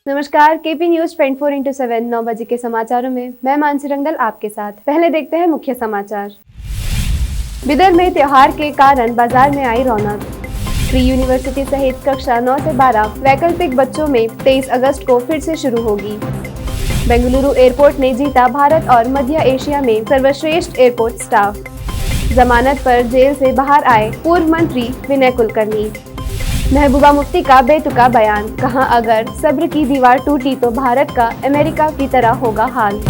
नमस्कार, KP news 24/7 9 बजे के समाचारों में मैं मानसी रंगल आपके साथ। पहले देखते हैं मुख्य समाचार। बिदर में त्योहार के कारण बाजार में आई रौनक। प्री यूनिवर्सिटी सहित कक्षा 9 से 12 वैकल्पिक बच्चों में 23 अगस्त को फिर से शुरू होगी। बेंगलुरु एयरपोर्ट ने जीता भारत और मध्य एशिया में सर्वश्रेष्ठ एयरपोर्ट स्टाफ। जमानत पर जेल से बाहर आए पूर्व मंत्री विनय कुलकर्णी। महबूबा मुफ्ती का बेतुका बयान, कहा अगर सब्र की दीवार टूटी तो भारत का अमेरिका की तरह होगा हाल।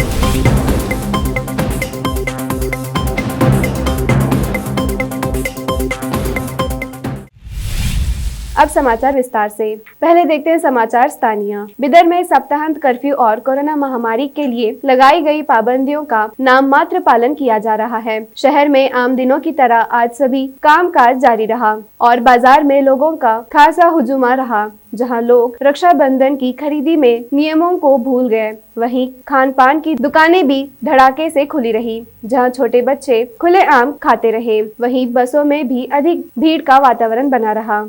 अब समाचार विस्तार से। पहले देखते हैं समाचार स्थानीय। बिदर में सप्ताहांत कर्फ्यू और कोरोना महामारी के लिए लगाई गई पाबंदियों का नाम मात्र पालन किया जा रहा है। शहर में आम दिनों की तरह आज सभी कामकाज जारी रहा और बाजार में लोगों का खासा हुजूमा रहा। जहां लोग रक्षाबंधन की खरीदी में नियमों को भूल गए, वहीं खान पान की दुकानें भी धड़ाके से खुली रही। जहां छोटे बच्चे खुलेआम खाते रहे, वहीं बसों में भी अधिक भीड़ का वातावरण बना रहा।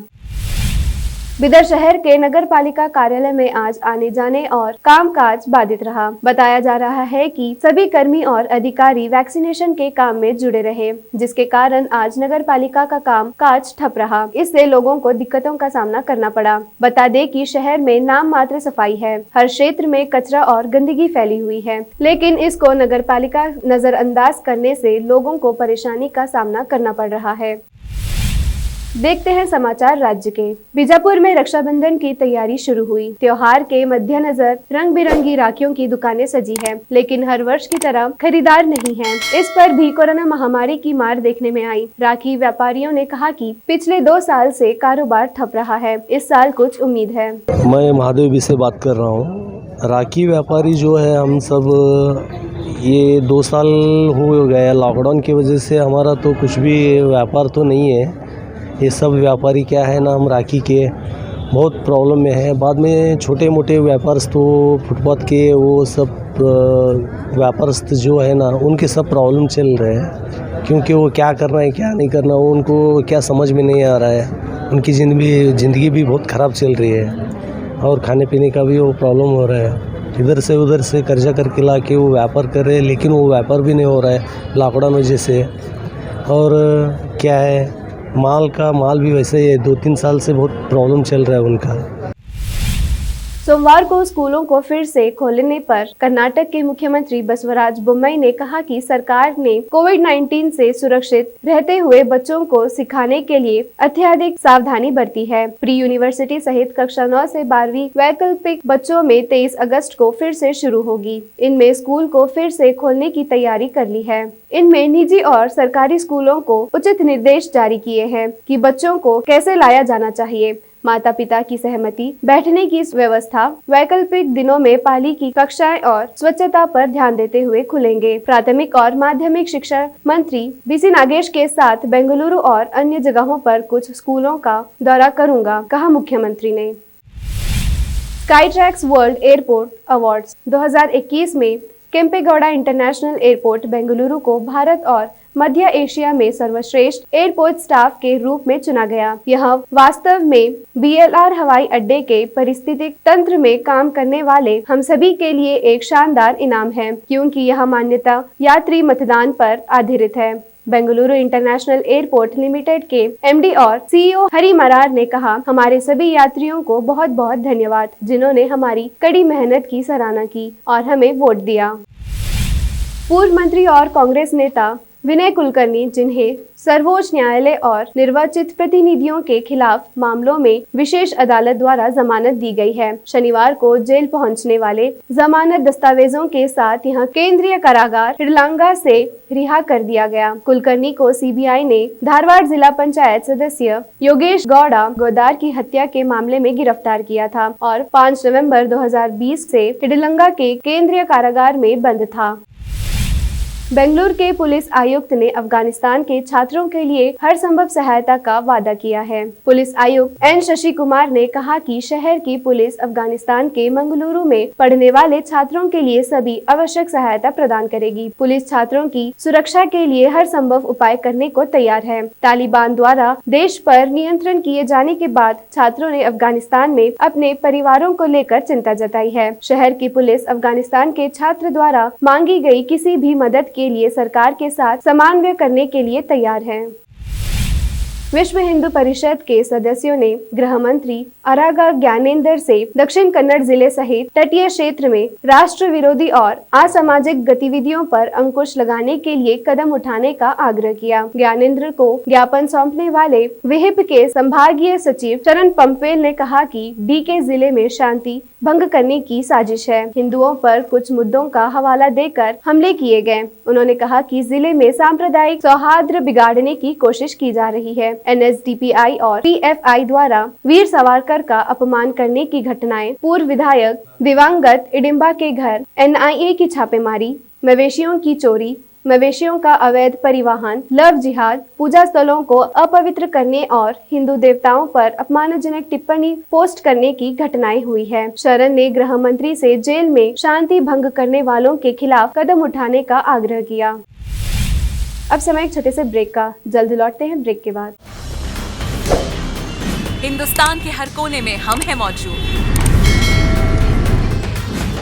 बिदर शहर के नगर पालिका कार्यालय में आज आने जाने और कामकाज बाधित रहा। बताया जा रहा है कि सभी कर्मी और अधिकारी वैक्सीनेशन के काम में जुड़े रहे, जिसके कारण आज नगर पालिका का काम काज ठप रहा। इससे लोगों को दिक्कतों का सामना करना पड़ा। बता दें कि शहर में नाम मात्र सफाई है, हर क्षेत्र में कचरा और गंदगी फैली हुई है, लेकिन इसको नगर पालिका नजरअंदाज करने से लोगों को परेशानी का सामना करना पड़ रहा है। देखते हैं समाचार राज्य के। बीजापुर में रक्षाबंधन की तैयारी शुरू हुई। त्योहार के मद्देनजर रंग बिरंगी राखियों की दुकानें सजी हैं, लेकिन हर वर्ष की तरह खरीदार नहीं हैं। इस पर भी कोरोना महामारी की मार देखने में आई। राखी व्यापारियों ने कहा कि पिछले 2 साल से कारोबार ठप रहा है, इस साल कुछ उम्मीद है। मैं महादेव से बात कर रहा हूँ। राखी व्यापारी जो है, हम सब ये 2 साल हो गया लॉकडाउन की वजह से हमारा तो कुछ भी व्यापार तो नहीं है। ये सब व्यापारी क्या है ना, हम राखी के बहुत प्रॉब्लम में है। बाद में छोटे मोटे व्यापारस्थ तो फुटपाथ के वो सब व्यापारस्थ जो है ना, उनके सब प्रॉब्लम चल रहे हैं, क्योंकि वो क्या करना है क्या नहीं करना वो उनको क्या समझ में नहीं आ रहा है। उनकी ज़िंदगी भी बहुत ख़राब चल रही है और खाने पीने का भी वो प्रॉब्लम हो रहा है। इधर से उधर से कर्जा करके ला के वो व्यापार कर रहे हैं, लेकिन वो व्यापार भी नहीं हो रहा है लॉकडाउन वजह से। और क्या है, माल भी वैसे ही है, 2-3 साल से बहुत प्रॉब्लम चल रहा है उनका। सोमवार को स्कूलों को फिर से खोलने पर कर्नाटक के मुख्यमंत्री बसवराज बोम्मई ने कहा कि सरकार ने कोविड-19 से सुरक्षित रहते हुए बच्चों को सिखाने के लिए अत्यधिक सावधानी बरती है। प्री यूनिवर्सिटी सहित कक्षा 9 से 12वीं वैकल्पिक बच्चों में 23 अगस्त को फिर से शुरू होगी। इनमें स्कूल को फिर से खोलने की तैयारी कर ली है। इनमें निजी और सरकारी स्कूलों को उचित निर्देश जारी किए हैं कि बच्चों को कैसे लाया जाना चाहिए। माता पिता की सहमति, बैठने की व्यवस्था, वैकल्पिक दिनों में पाली की कक्षाएं और स्वच्छता पर ध्यान देते हुए खुलेंगे। प्राथमिक और माध्यमिक शिक्षा मंत्री बीसी नागेश के साथ बेंगलुरु और अन्य जगहों पर कुछ स्कूलों का दौरा करूंगा, कहा मुख्यमंत्री ने। स्काईट्रैक्स वर्ल्ड एयरपोर्ट अवार्ड्स 2021 में केम्पेगौड़ा इंटरनेशनल एयरपोर्ट बेंगलुरु को भारत और मध्य एशिया में सर्वश्रेष्ठ एयरपोर्ट स्टाफ के रूप में चुना गया। यह वास्तव में BLR हवाई अड्डे के पारिस्थितिक तंत्र में काम करने वाले हम सभी के लिए एक शानदार इनाम है, क्योंकि यह मान्यता यात्री मतदान पर आधारित है। बेंगलुरु इंटरनेशनल एयरपोर्ट लिमिटेड के MD और CEO हरि मरार ने कहा, हमारे सभी यात्रियों को बहुत बहुत धन्यवाद, जिन्होंने हमारी कड़ी मेहनत की सराहना की और हमें वोट दिया। पूर्व मंत्री और कांग्रेस नेता विनय कुलकर्णी, जिन्हें सर्वोच्च न्यायालय और निर्वाचित प्रतिनिधियों के खिलाफ मामलों में विशेष अदालत द्वारा जमानत दी गई है, शनिवार को जेल पहुंचने वाले जमानत दस्तावेजों के साथ यहां केंद्रीय कारागार हिडलांगा से रिहा कर दिया गया। कुलकर्णी को CBI ने धारवाड़ जिला पंचायत सदस्य योगेश गौड़ा गोदार की हत्या के मामले में गिरफ्तार किया था और 5 नवंबर 2020 से हिडलंगा के केंद्रीय कारागार में बंद था। बेंगलुरु के पुलिस आयुक्त ने अफगानिस्तान के छात्रों के लिए हर संभव सहायता का वादा किया है। पुलिस आयुक्त एन शशि कुमार ने कहा कि शहर की पुलिस अफगानिस्तान के मंगलुरु में पढ़ने वाले छात्रों के लिए सभी आवश्यक सहायता प्रदान करेगी। पुलिस छात्रों की सुरक्षा के लिए हर संभव उपाय करने को तैयार है। तालिबान द्वारा देश पर नियंत्रण किए जाने के बाद छात्रों ने अफगानिस्तान में अपने परिवारों को लेकर चिंता जताई है। शहर की पुलिस अफगानिस्तान के छात्र द्वारा मांगी गई किसी भी मदद के लिए सरकार के साथ समन्वय करने के लिए तैयार है। विश्व हिंदू परिषद के सदस्यों ने गृह मंत्री आरागा ज्ञानेंद्र से दक्षिण कन्नड़ जिले सहित तटीय क्षेत्र में राष्ट्र विरोधी और असामाजिक गतिविधियों पर अंकुश लगाने के लिए कदम उठाने का आग्रह किया। ज्ञानेंद्र को ज्ञापन सौंपने वाले विहिप के संभागीय सचिव चरण पंपेल ने कहा कि डीके जिले में शांति भंग करने की साजिश है। हिंदुओं पर कुछ मुद्दों का हवाला देकर हमले किए गए। उन्होंने कहा कि जिले में सांप्रदायिक सौहार्द बिगाड़ने की कोशिश की जा रही है। एनएसडीपीआई और पीएफआई द्वारा वीर सावरकर का अपमान करने की घटनाएं, पूर्व विधायक दिवंगत इडिंबा के घर एनआईए की छापेमारी, मवेशियों की चोरी, मवेशियों का अवैध परिवहन, लव जिहाद, पूजा स्थलों को अपवित्र करने और हिंदू देवताओं पर अपमानजनक टिप्पणी पोस्ट करने की घटनाएं हुई है। शरण ने गृह मंत्री से जेल में शांति भंग करने वालों के खिलाफ कदम उठाने का आग्रह किया। अब समय एक छोटे से ब्रेक का, जल्द लौटते हैं ब्रेक के बाद। हिंदुस्तान के हर कोने में हम हैं मौजूद।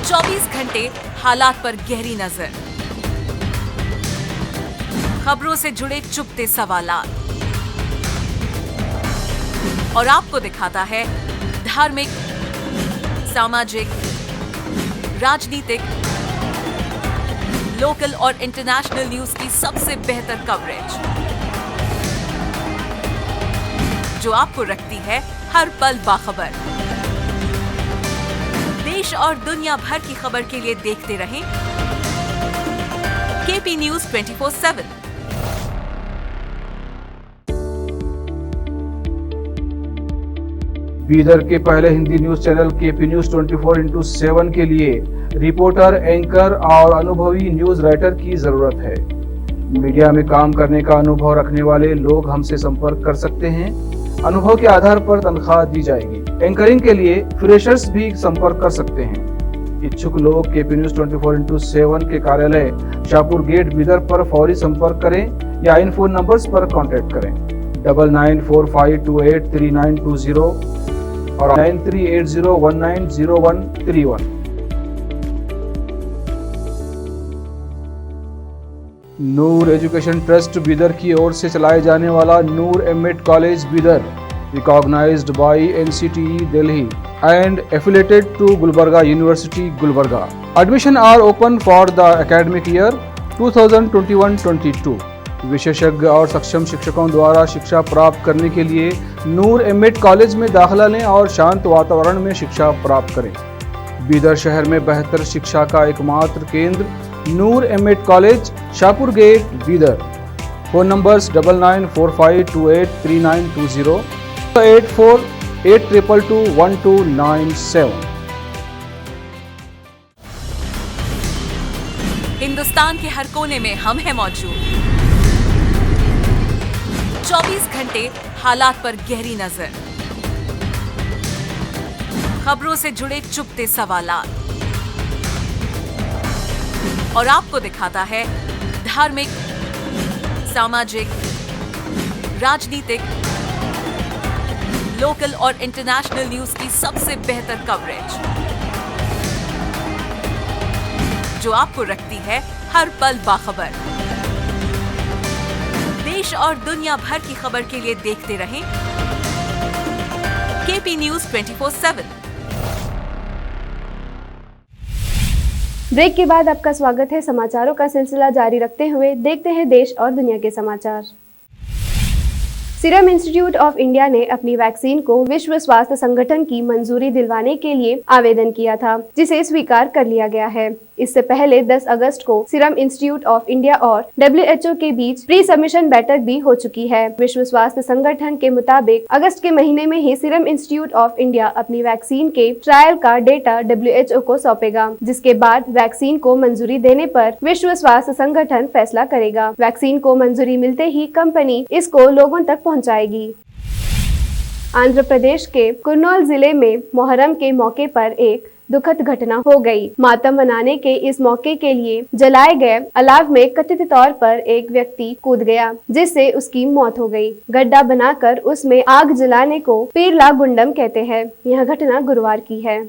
24 घंटे हालात पर गहरी नजर, खबरों से जुड़े चुपते सवालात और आपको दिखाता है धार्मिक, सामाजिक, राजनीतिक, लोकल और इंटरनेशनल न्यूज की सबसे बेहतर कवरेज, जो आपको रखती है हर पल बाखबर। देश और दुनिया भर की खबर के लिए देखते रहें केपी न्यूज 24/7। बीदर के पहले Hindi news channel KP news 24/7 के लिए रिपोर्टर, एंकर और अनुभवी न्यूज राइटर की जरूरत है। मीडिया में काम करने का अनुभव रखने वाले लोग हमसे संपर्क कर सकते हैं। अनुभव के आधार पर तनख्वाह दी जाएगी। एंकरिंग के लिए फ्रेशर्स भी संपर्क कर सकते हैं। इच्छुक लोग केपी न्यूज 24/7 के कार्यालय शाहपुर गेट बीदर पर फौरी संपर्क करें या इन फोन नंबर्स पर कांटेक्ट करें 9945283920 और 9380190131। नूर एजुकेशन ट्रस्ट बीदर की ओर से चलाए जाने वाला Noor MEd college Bidar, recognised by NCTE Delhi and affiliated to Gulbarga University, Gulbarga. Admission are open for the academic year 2021-22. विशेषज्ञ और सक्षम शिक्षकों द्वारा शिक्षा प्राप्त करने के लिए नूर एमएड कॉलेज में दाखिला लें और शांत वातावरण में शिक्षा प्राप्त करें। बीदर शहर में बेहतर शिक्षा का एकमात्र केंद्र Noor MEd college, Shahpur gate, Bidar. Phone numbers 9945283920, 8482221297। Hindustan के हर कोने में हम हैं मौजूद। 24 घंटे हालात पर गहरी नजर, खबरों से जुड़े चुपते सवालात और आपको दिखाता है धार्मिक, सामाजिक, राजनीतिक, लोकल और इंटरनेशनल न्यूज की सबसे बेहतर कवरेज, जो आपको रखती है हर पल बाखबर। देश और दुनिया भर की खबर के लिए देखते रहें केपी न्यूज 24/7। ब्रेक के बाद आपका स्वागत है। समाचारों का सिलसिला जारी रखते हुए देखते हैं देश और दुनिया के समाचार। सीरम इंस्टीट्यूट ऑफ इंडिया ने अपनी वैक्सीन को विश्व स्वास्थ्य संगठन की मंजूरी दिलवाने के लिए आवेदन किया था, जिसे स्वीकार कर लिया गया है। इससे पहले 10 अगस्त को सीरम इंस्टीट्यूट ऑफ इंडिया और WHO के बीच प्री सबमिशन बैठक भी हो चुकी है। विश्व स्वास्थ्य संगठन के मुताबिक अगस्त के महीने में ही सीरम इंस्टीट्यूट ऑफ इंडिया अपनी वैक्सीन के ट्रायल का डेटा WHO को सौंपेगा, जिसके बाद वैक्सीन को मंजूरी देने पर विश्व स्वास्थ्य संगठन फैसला करेगा। वैक्सीन को मंजूरी मिलते ही कंपनी इसको लोगों तक पहुंचाएगी। आंध्र प्रदेश के कुर्नूल जिले में मोहर्रम के मौके पर एक दुखद घटना हो गई। मातम मनाने के इस मौके के लिए जलाए गए अलाव में कथित तौर पर एक व्यक्ति कूद गया, जिससे उसकी मौत हो गई। गड्ढा बनाकर उसमें आग जलाने को पीरला गुंडम कहते हैं। यह घटना गुरुवार की है।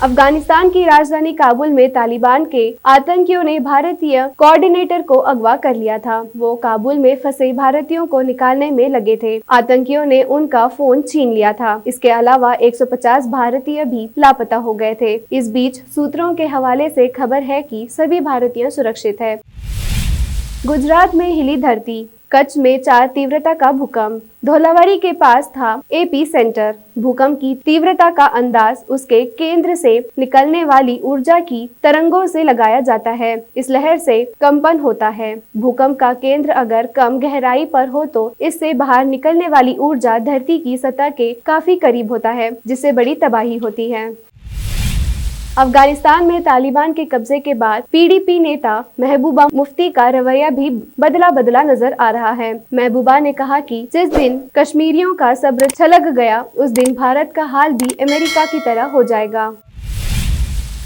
अफगानिस्तान की राजधानी काबुल में तालिबान के आतंकियों ने भारतीय कोऑर्डिनेटर को अगवा कर लिया था। वो काबुल में फंसे भारतीयों को निकालने में लगे थे। आतंकियों ने उनका फोन छीन लिया था। इसके अलावा 150 भारतीय भी लापता हो गए थे। इस बीच सूत्रों के हवाले से खबर है कि सभी भारतीय सुरक्षित है। गुजरात में हिली धरती, कच्छ में 4 तीव्रता का भूकंप। धौलावारी के पास था एपी सेंटर। भूकंप की तीव्रता का अंदाज उसके केंद्र से निकलने वाली ऊर्जा की तरंगों से लगाया जाता है। इस लहर से कंपन होता है। भूकंप का केंद्र अगर कम गहराई पर हो तो इससे बाहर निकलने वाली ऊर्जा धरती की सतह के काफी करीब होता है, जिससे बड़ी तबाही होती है। अफगानिस्तान में तालिबान के कब्जे के बाद PDP नेता महबूबा मुफ्ती का रवैया भी बदला नजर आ रहा है। महबूबा ने कहा कि जिस दिन कश्मीरियों का सब्र छलक गया, उस दिन भारत का हाल भी अमेरिका की तरह हो जाएगा।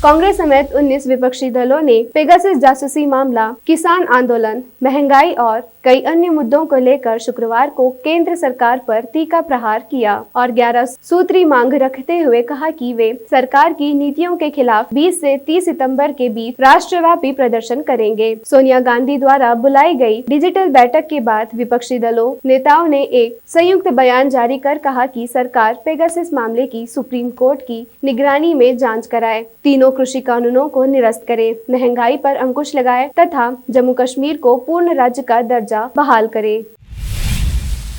कांग्रेस समेत 19 विपक्षी दलों ने पेगासस जासूसी मामला, किसान आंदोलन, महंगाई और कई अन्य मुद्दों को लेकर शुक्रवार को केंद्र सरकार पर तीखा प्रहार किया और 11 सूत्री मांग रखते हुए कहा कि वे सरकार की नीतियों के खिलाफ 20 से 30 सितंबर के बीच राष्ट्रव्यापी प्रदर्शन करेंगे। सोनिया गांधी द्वारा बुलाई गई डिजिटल बैठक के बाद विपक्षी दलों नेताओं ने एक संयुक्त बयान जारी कर कहा कि सरकार पेगासस मामले की सुप्रीम कोर्ट की निगरानी में जांच कराए, तीनों कृषि कानूनों को निरस्त करे, महंगाई पर अंकुश लगाए तथा जम्मू कश्मीर को पूर्ण राज्य का दर्जा बहाल करे।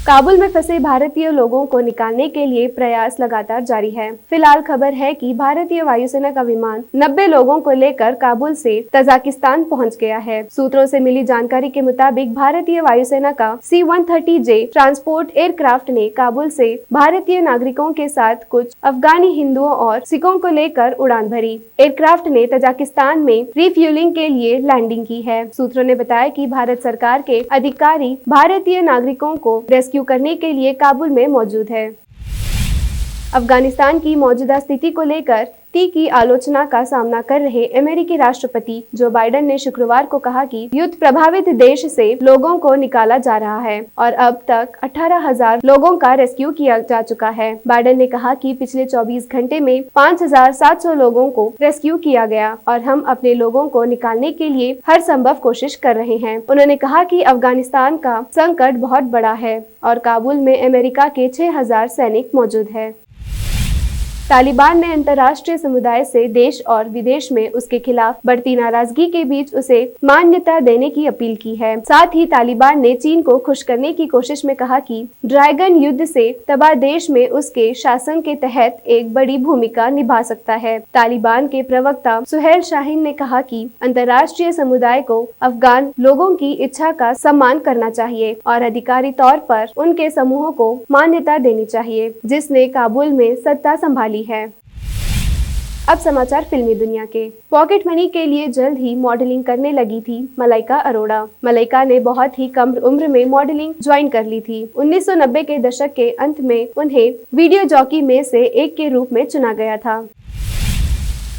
काबुल में फंसे भारतीय लोगों को निकालने के लिए प्रयास लगातार जारी है। फिलहाल खबर है कि भारतीय वायुसेना का विमान 90 लोगों को लेकर काबुल से तजाकिस्तान पहुंच गया है। सूत्रों से मिली जानकारी के मुताबिक भारतीय वायुसेना का C-130J ट्रांसपोर्ट एयरक्राफ्ट ने काबुल से भारतीय नागरिकों के साथ कुछ अफगानी हिंदुओं और सिखों को लेकर उड़ान भरी। एयरक्राफ्ट ने तजाकिस्तान में रिफ्यूलिंग के लिए लैंडिंग की है। सूत्रों ने बताया कि भारत सरकार के अधिकारी भारतीय नागरिकों को करने के लिए काबुल में मौजूद है। अफगानिस्तान की मौजूदा स्थिति को लेकर की आलोचना का सामना कर रहे अमेरिकी राष्ट्रपति जो बाइडेन ने शुक्रवार को कहा कि युद्ध प्रभावित देश से लोगों को निकाला जा रहा है और अब तक 18,000 लोगों का रेस्क्यू किया जा चुका है। बाइडेन ने कहा कि पिछले 24 घंटे में 5,700 लोगों को रेस्क्यू किया गया और हम अपने लोगों को निकालने के लिए हर संभव कोशिश कर रहे हैं। उन्होंने कहा कि अफगानिस्तान का संकट बहुत बड़ा है और काबुल में अमेरिका के 6,000 सैनिक मौजूद है। तालिबान ने अंतर्राष्ट्रीय समुदाय से देश और विदेश में उसके खिलाफ बढ़ती नाराजगी के बीच उसे मान्यता देने की अपील की है। साथ ही तालिबान ने चीन को खुश करने की कोशिश में कहा कि ड्रैगन युद्ध से तबाह देश में उसके शासन के तहत एक बड़ी भूमिका निभा सकता है। तालिबान के प्रवक्ता सुहेल शाहीन ने कहा कि अंतर्राष्ट्रीय समुदाय को अफगान लोगों की इच्छा का सम्मान करना चाहिए और अधिकारी तौर पर उनके समूहों को मान्यता देनी चाहिए जिसने काबुल में सत्ता संभाली है। अब समाचार फिल्मी दुनिया के। पॉकेट मनी के लिए जल्द ही मॉडलिंग करने लगी थी मलाइका अरोड़ा। मलाइका ने बहुत ही कम उम्र में मॉडलिंग ज्वाइन कर ली थी। 1990 के दशक के अंत में उन्हें वीडियो जॉकी में से एक के रूप में चुना गया था।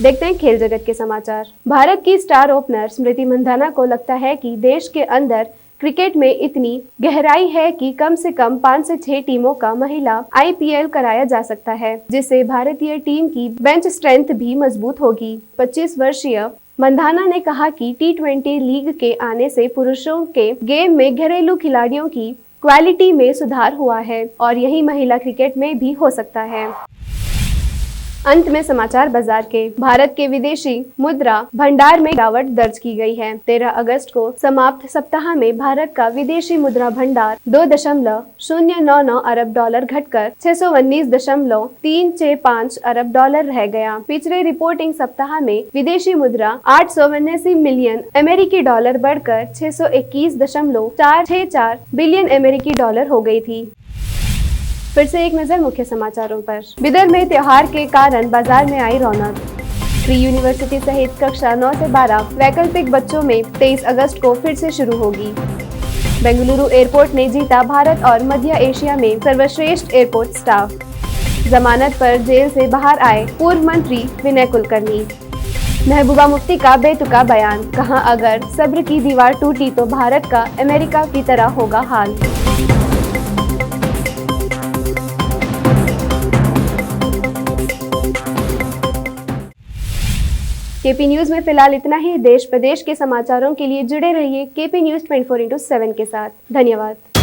देखते हैं खेल जगत के समाचार। भारत की स्टार ओपनर स्मृति मंधाना को लगता है कि देश के अंदर क्रिकेट में इतनी गहराई है कि कम से कम 5 से 6 टीमों का महिला IPL कराया जा सकता है, जिससे भारतीय टीम की बेंच स्ट्रेंथ भी मजबूत होगी। 25 वर्षीय मंधाना ने कहा कि T20 लीग के आने से पुरुषों के गेम में घरेलू खिलाड़ियों की क्वालिटी में सुधार हुआ है और यही महिला क्रिकेट में भी हो सकता है। अंत में समाचार बाजार के। भारत के विदेशी मुद्रा भंडार में गिरावट दर्ज की गई है। 13 अगस्त को समाप्त सप्ताह में भारत का विदेशी मुद्रा भंडार 2.099 अरब डॉलर घटकर 619.365 अरब डॉलर रह गया। पिछले रिपोर्टिंग सप्ताह में विदेशी मुद्रा 879 मिलियन अमेरिकी डॉलर बढ़कर 621.464 बिलियन अमेरिकी डॉलर हो गई थी। फिर से एक नजर मुख्य समाचारों पर। बिदर में त्योहार के कारण बाजार में आई रौनक। प्री यूनिवर्सिटी सहित कक्षा 9 से 12 वैकल्पिक बच्चों में 23 अगस्त को फिर से शुरू होगी। बेंगलुरु एयरपोर्ट ने जीता भारत और मध्य एशिया में सर्वश्रेष्ठ एयरपोर्ट स्टाफ। जमानत पर जेल से बाहर आए पूर्व मंत्री विनय कुलकर्णी। महबूबा मुफ्ती का बेतुका बयान, कहा अगर सब्र की दीवार टूटी तो भारत का अमेरिका की तरह होगा हाल। केपी न्यूज में फिलहाल इतना ही। देश प्रदेश के समाचारों के लिए जुड़े रहिए केपी न्यूज 24/7 के साथ। धन्यवाद।